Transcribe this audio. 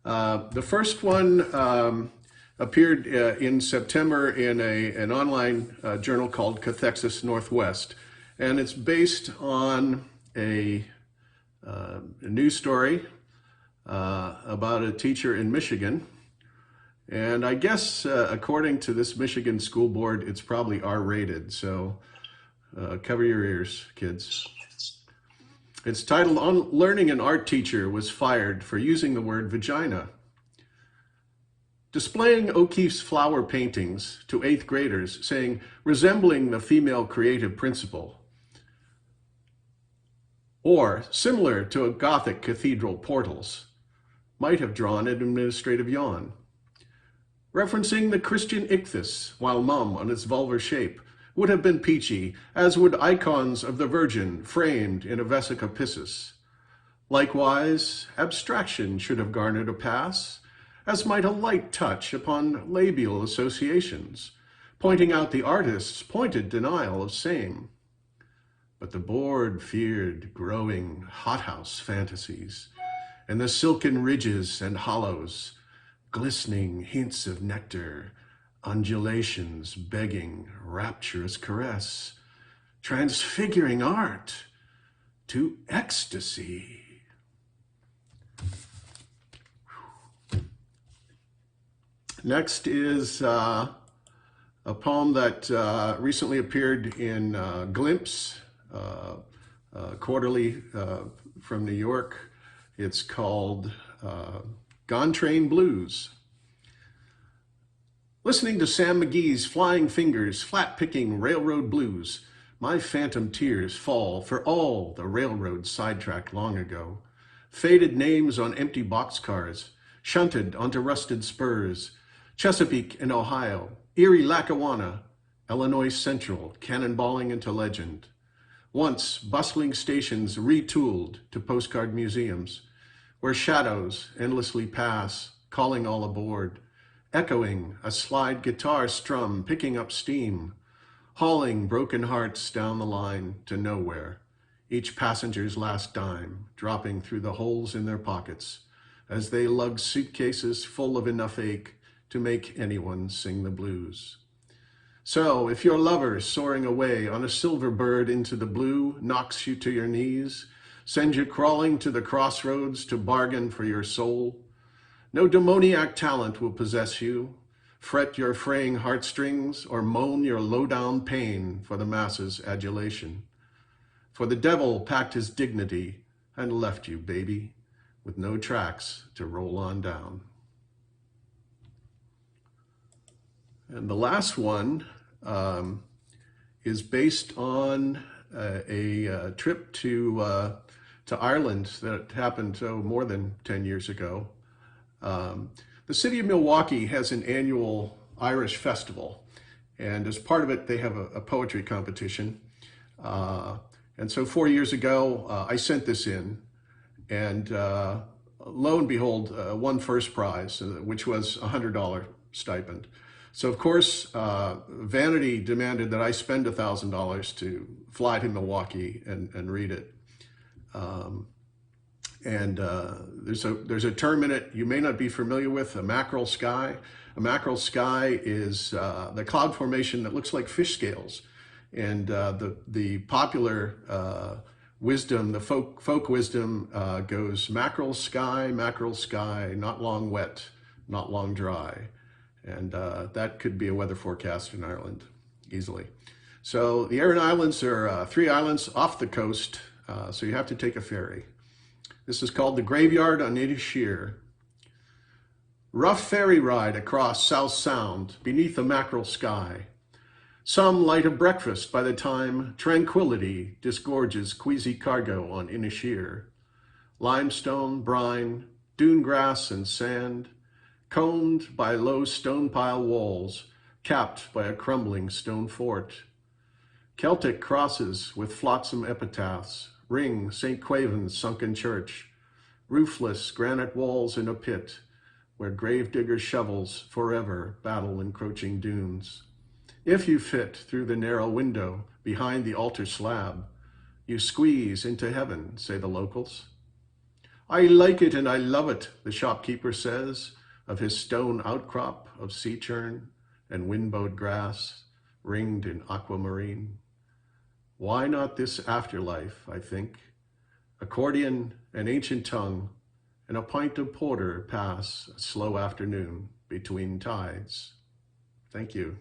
The first one appeared in September in an online journal called Cathexis Northwest, and it's based on a news story about a teacher in Michigan. And I guess according to this Michigan school board, it's probably R-rated, so cover your ears, kids. It's titled, "Unlearning an Art Teacher Was Fired for Using the Word Vagina." Displaying O'Keeffe's flower paintings to 8th graders, saying, "resembling the female creative principle," or similar to a Gothic cathedral portals, might have drawn an administrative yawn. Referencing the Christian ichthys while mum on its vulvar shape would have been peachy, as would icons of the Virgin framed in a vesica piscis. Likewise, abstraction should have garnered a pass, as might a light touch upon labial associations, pointing out the artist's pointed denial of same. But the board feared growing hothouse fantasies, and the silken ridges and hollows, glistening hints of nectar, undulations begging rapturous caress, transfiguring art to ecstasy. Next is a poem that recently appeared in Glimpse, quarterly from New York. It's called Gone Train Blues. Listening to Sam McGee's flying fingers, flat-picking railroad blues, my phantom tears fall for all the railroad sidetracked long ago. Faded names on empty boxcars, shunted onto rusted spurs. Chesapeake and Ohio, Erie, Lackawanna, Illinois Central, cannonballing into legend. Once bustling stations retooled to postcard museums, where shadows endlessly pass, calling all aboard, echoing a slide guitar strum picking up steam, hauling broken hearts down the line to nowhere, each passenger's last dime dropping through the holes in their pockets as they lug suitcases full of enough ache to make anyone sing the blues. So if your lover soaring away on a silver bird into the blue knocks you to your knees, sends you crawling to the crossroads to bargain for your soul, no demoniac talent will possess you, fret your fraying heartstrings, or moan your low-down pain for the masses' adulation. For the devil packed his dignity and left you, baby, with no tracks to roll on down. And the last one is based on a trip to Ireland that happened more than 10 years ago. The city of Milwaukee has an annual Irish Festival, and as part of it, they have a poetry competition. And so 4 years ago, I sent this in, and lo and behold, won first prize, which was a $100 stipend. So of course, Vanity demanded that I spend $1,000 to fly to Milwaukee and read it. There's a term in it you may not be familiar with, a mackerel sky. A mackerel sky is the cloud formation that looks like fish scales. And the popular wisdom, the folk wisdom goes mackerel sky, not long wet, not long dry. And that could be a weather forecast in Ireland, easily. So the Aran Islands are 3 islands off the coast, so you have to take a ferry. This is called the Graveyard on Inisheer. Rough ferry ride across South Sound beneath a mackerel sky. Some light of breakfast by the time tranquility disgorges queasy cargo on Inisheer. Limestone, brine, dune grass and sand, combed by low stone pile walls, capped by a crumbling stone fort. Celtic crosses with flotsam epitaphs ring St. Quaven's sunken church, roofless granite walls in a pit where gravedigger shovels forever battle encroaching dunes. If you fit through the narrow window behind the altar slab, you squeeze into heaven, say the locals. I like it and I love it, the shopkeeper says, of his stone outcrop of sea churn and windbowed grass ringed in aquamarine. Why not this afterlife, I think? Accordion, an ancient tongue, and a pint of porter pass a slow afternoon between tides. Thank you.